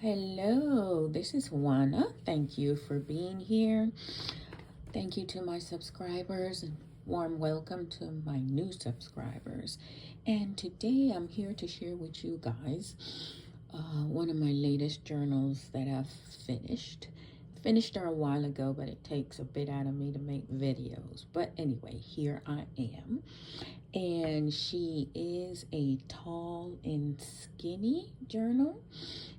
Hello, this is Juana. Thank you for being here. Thank you to my subscribers and warm welcome to my new subscribers. And today I'm here to share with you guys one of my latest journals that I've finished. Finished her a while ago, but it takes a bit out of me to make videos. But anyway, here I am. And she is a tall and skinny journal.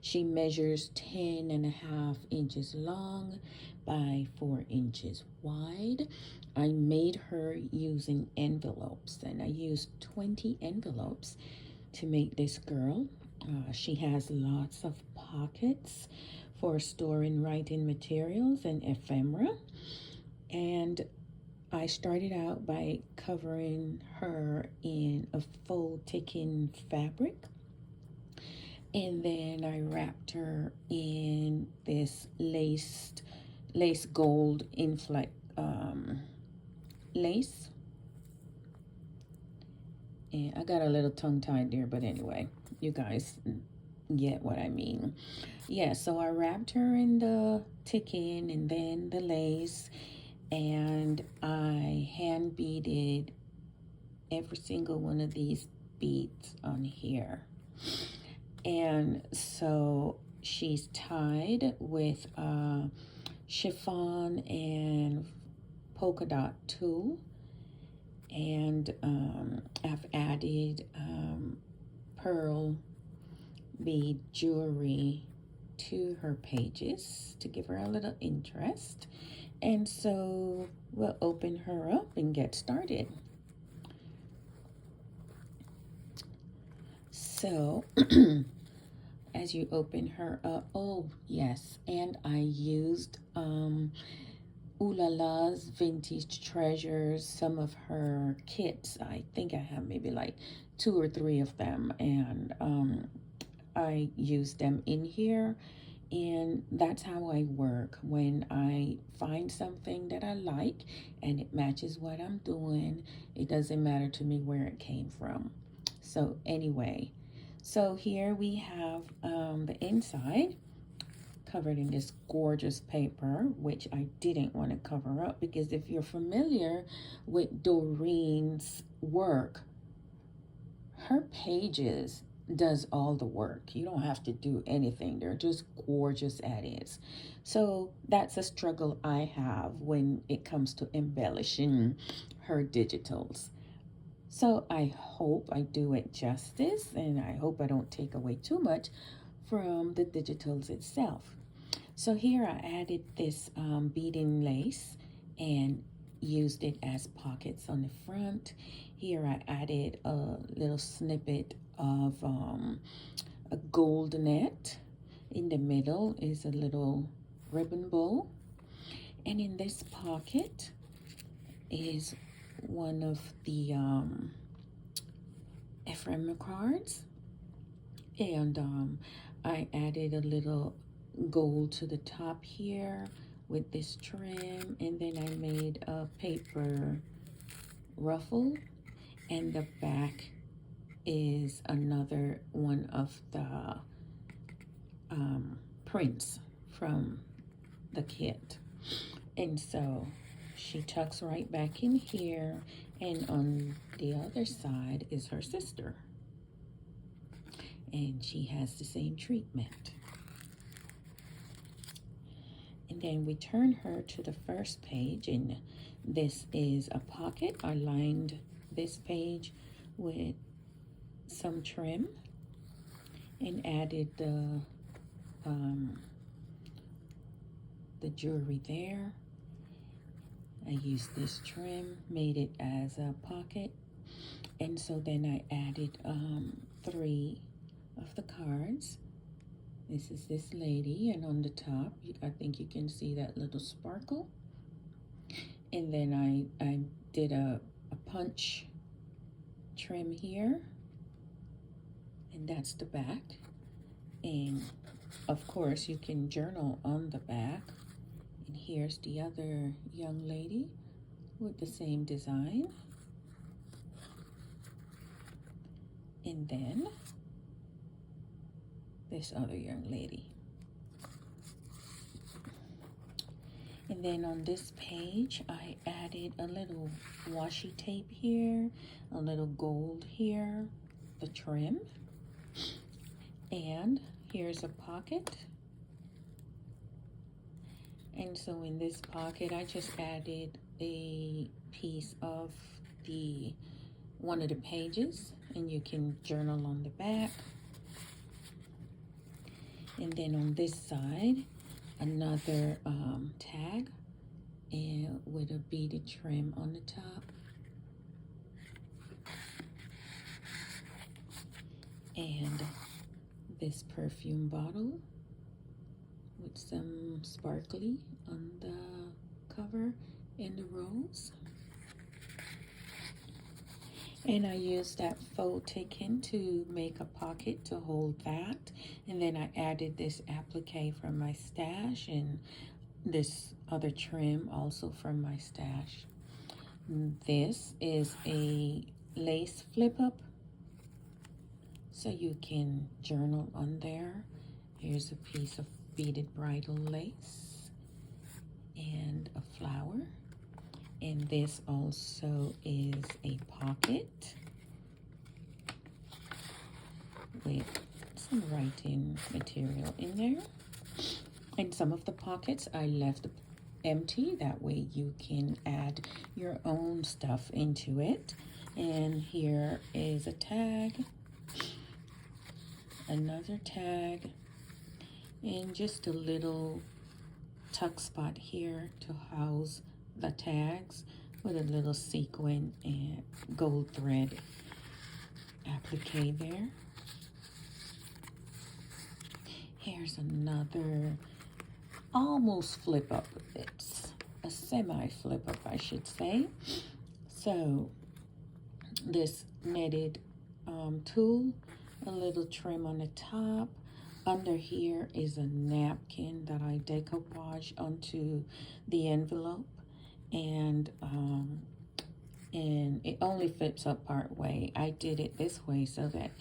She measures 10.5 inches long by 4 inches wide. I made her using envelopes, and I used 20 envelopes to make this girl. She has lots of pockets for storing writing materials and ephemera. And I started out by covering her in a faux ticking fabric. And then I wrapped her in this lace gold inflight lace. And I got a little tongue tied there, but anyway, you guys get what I mean. Yeah, so I wrapped her in the ticking and then the lace, and I hand beaded every single one of these beads on here. And so she's tied with chiffon and polka dot tulle, and I've added pearl bead jewelry to her pages to give her a little interest. And so we'll open her up and get started. So as you open her up, oh yes, and I used Ooh La La's Vintage Treasures, some of her kits. I think I have maybe like 2 or 3 of them, and I used them in here. And that's how I work. When I find something that I like and it matches what I'm doing, it doesn't matter to me where it came from. So anyway, so here we have the inside covered in this gorgeous paper, which I didn't want to cover up because if you're familiar with Doreen's work, her pages does all the work. You don't have to do anything. They're just gorgeous at it. So that's a struggle I have when it comes to embellishing her digitals. So I hope I do it justice, and I hope I don't take away too much from the digitals itself. So here I added this beading lace and used it as pockets on the front. Here I added a little snippet of a gold net. In the middle is a little ribbon bow. And in this pocket is one of the ephemera cards. And I added a little gold to the top here with this trim, and then I made a paper ruffle, and the back is another one of the prints from the kit. And so she tucks right back in here, and on the other side is her sister, and she has the same treatment. And then we turn her to the first page, and this is a pocket. I lined this page with some trim and added the jewelry there. I used this trim, made it as a pocket, and so then I added 3 of the cards. This is this lady, and on the top, I think you can see that little sparkle. And then I did a punch trim here, and that's the back. And of course, you can journal on the back. And here's the other young lady with the same design. And then this other young lady. And then on this page, I added a little washi tape here, a little gold here, the trim. And here's a pocket. And so in this pocket, I just added a piece of one of the pages, and you can journal on the back. And then on this side, another tag and with a beaded trim on the top. And this perfume bottle with some sparkly on the cover and the rose. And I used that faux taken to make a pocket to hold that. And then I added this applique from my stash and this other trim also from my stash. This is a lace flip up, so you can journal on there. Here's a piece of beaded bridal lace and a flower. And this also is a pocket with some writing material in there. And some of the pockets I left empty. That way you can add your own stuff into it. And here is a tag, another tag, and just a little tuck spot here to house the tags with a little sequin and gold thread applique there. Here's another almost flip up. It's a semi flip up, I should say. So this netted tulle, a little trim on the top. Under here is a napkin that I decoupage onto the envelope, and it only flips up part way. I did it this way so that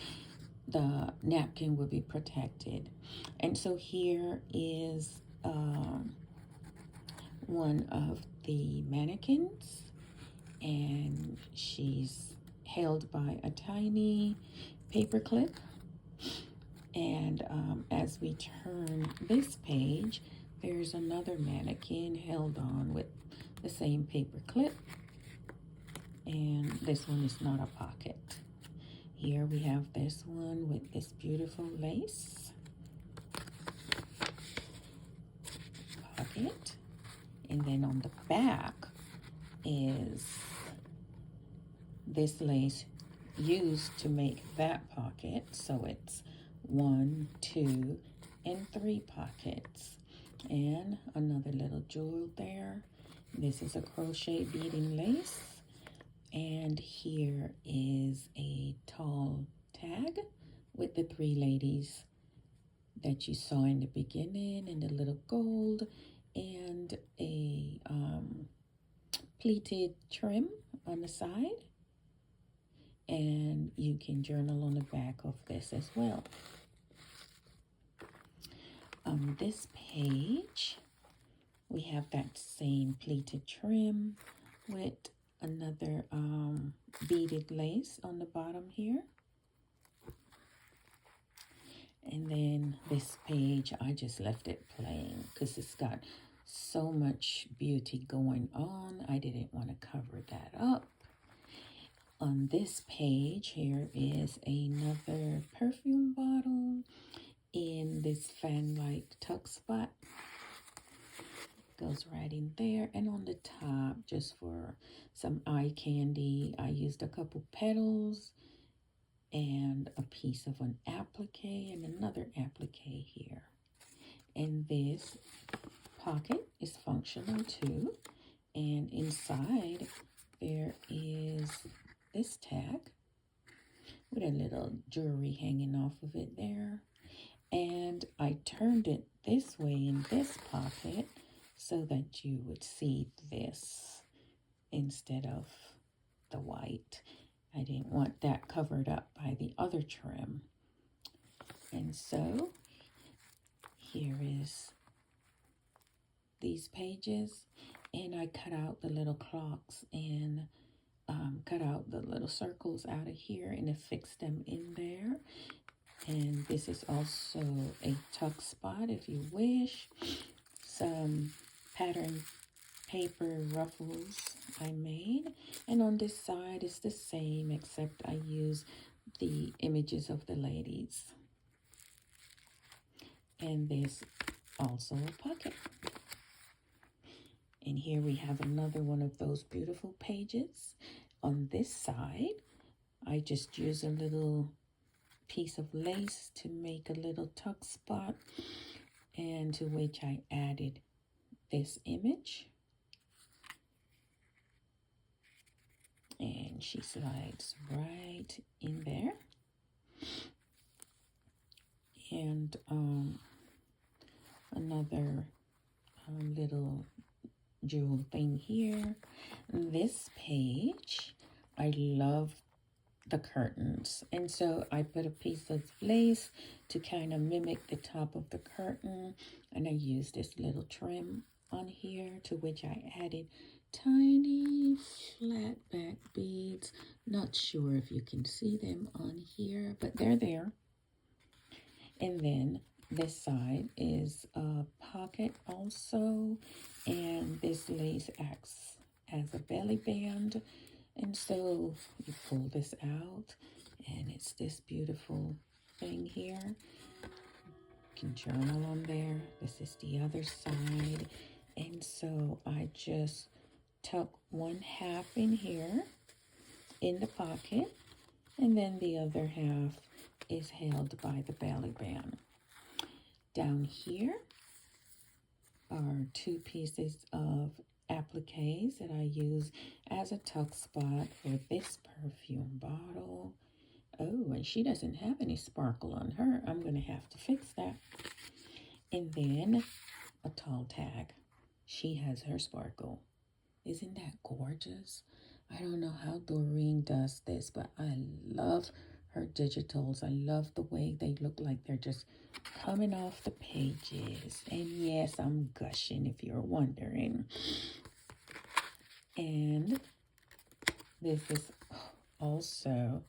the napkin will be protected. And so here is one of the mannequins, and she's held by a tiny paper clip. And as we turn this page, there's another mannequin held on with the same paper clip, and this one is not a pocket. Here we have this one with this beautiful lace pocket, and then on the back is this lace used to make that pocket, so it's 1, 2, and 3 pockets. And another little jewel there. This is a crochet beading lace, and here is a tall tag with the 3 ladies that you saw in the beginning, and the little gold, and a pleated trim on the side. And you can journal on the back of this as well. On this page, we have that same pleated trim with another beaded lace on the bottom here. And then this page, I just left it plain because it's got so much beauty going on. I didn't want to cover that up. On this page, here is another perfume bottle in this fan-like tuck spot. Goes right in there. And on the top, just for some eye candy, I used a couple petals and a piece of an applique and another applique here. And this pocket is functional too. And inside there is this tag with a little jewelry hanging off of it there. And I turned it this way in this pocket so that you would see this instead of the white. I didn't want that covered up by the other trim. And so here is these pages, and I cut out the little clocks and cut out the little circles out of here and affix them in there. And this is also a tuck spot if you wish. Some pattern paper ruffles I made, and on this side it's the same, except I use the images of the ladies. And there's also a pocket. And here we have another one of those beautiful pages. On this side, I just use a little piece of lace to make a little tuck spot, and to which I added this image. And she slides right in there. And another little jewel thing here. This page, I love the curtains, and so I put a piece of lace to kind of mimic the top of the curtain, and I used this little trim on here, to which I added tiny flat back beads. Not sure if you can see them on here, but they're there. And then this side is a pocket also, and this lace acts as a belly band. And so you pull this out, and it's this beautiful thing here. You can journal on there. This is the other side. And so I just tuck 1/2 in here in the pocket, and then the other half is held by the belly band. Down here are 2 pieces of appliques that I use as a tuck spot for this perfume bottle. Oh, and she doesn't have any sparkle on her. I'm going to have to fix that. And then a tall tag. She has her sparkle. Isn't that gorgeous? I don't know how Doreen does this, but I love her digitals. I love the way they look like they're just coming off the pages. And yes, I'm gushing if you're wondering. And this is also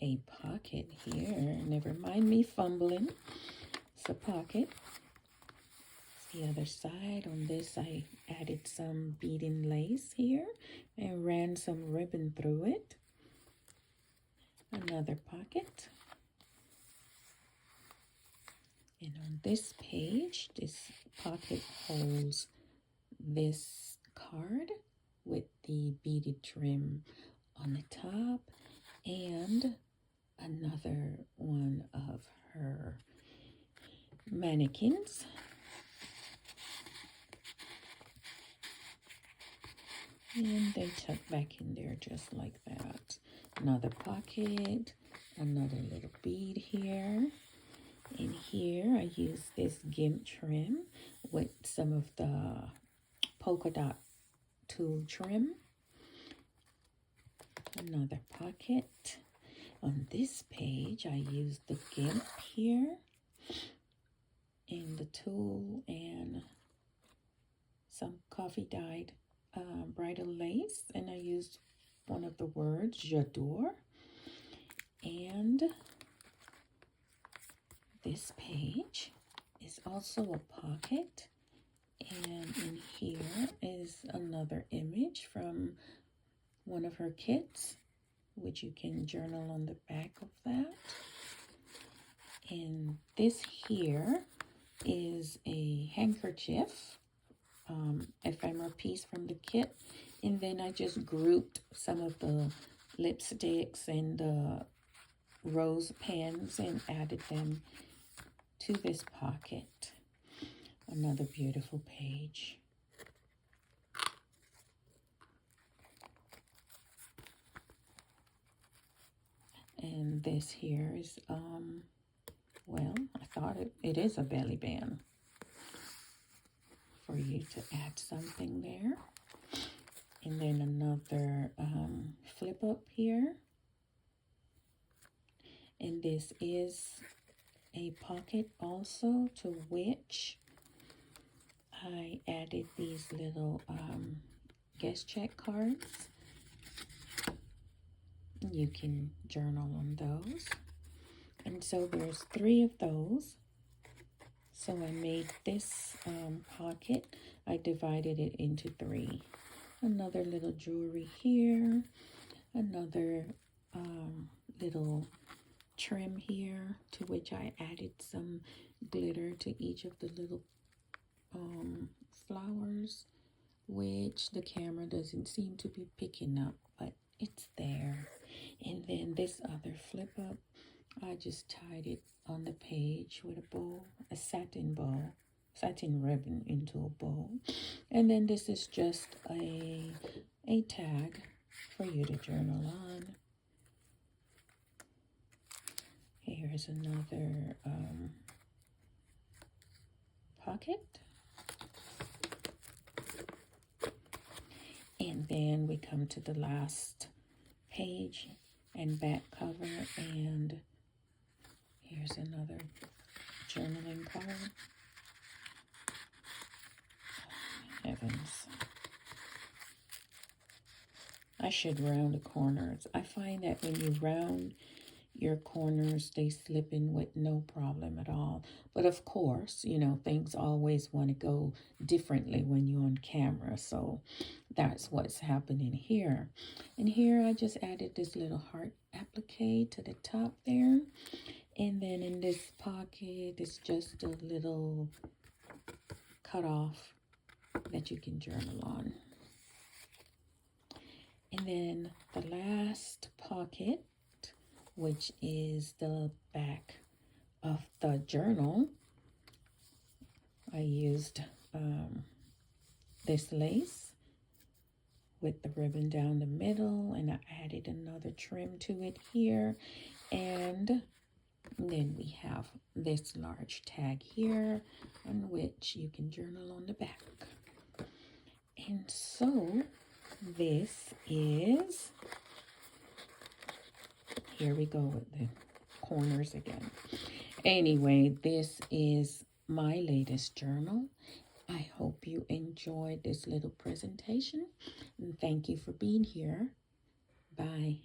a pocket here. Never mind me fumbling. It's a pocket. The other side. On this, I added some beading lace here and ran some ribbon through it. Another pocket. And on this page, this pocket holds this card with the beaded trim on the top, and another one of her mannequins. And they tuck back in there just like that. Another pocket, another little bead here. And here I use this gimp trim with some of the polka dot tool trim. Another pocket. On this page, I use the gimp here and the tool and some coffee dyed bridal lace, and I used one of the words, j'adore. And this page is also a pocket, and in here is another image from one of her kits, which you can journal on the back of that. And this here is a handkerchief, ephemera piece from the kit, and then I just grouped some of the lipsticks and the rose pens and added them to this pocket. Another beautiful page. And this here is, well, I thought it is a belly band for you to add something there. And then another flip up here. And this is a pocket also, to which I added these little guest check cards. You can journal on those. And so there's 3 of those. So I made this pocket. I divided it into 3. Another little jewelry here. Another little trim here, to which I added some glitter to each of the little flowers, which the camera doesn't seem to be picking up, but it's there. And then this other flip up, I just tied it on the page with a bow, a satin ribbon into a bow. And then this is just a tag for you to journal on. Here's another pocket. And then we come to the last page and back cover, and here's another journaling card. Heavens. I should round the corners. I find that when you round your corners, they slip in with no problem at all. But of course, you know, things always want to go differently when you're on camera. So that's what's happening here. And here I just added this little heart applique to the top there. And then in this pocket, it's just a little cutoff that you can journal on. And then the last pocket, which is the back of the journal, I used this lace with the ribbon down the middle, and I added another trim to it here. And then we have this large tag here on which you can journal on the back. And so this is, here we go with the corners again. Anyway, this is my latest journal. I hope you enjoyed this little presentation, and thank you for being here. Bye.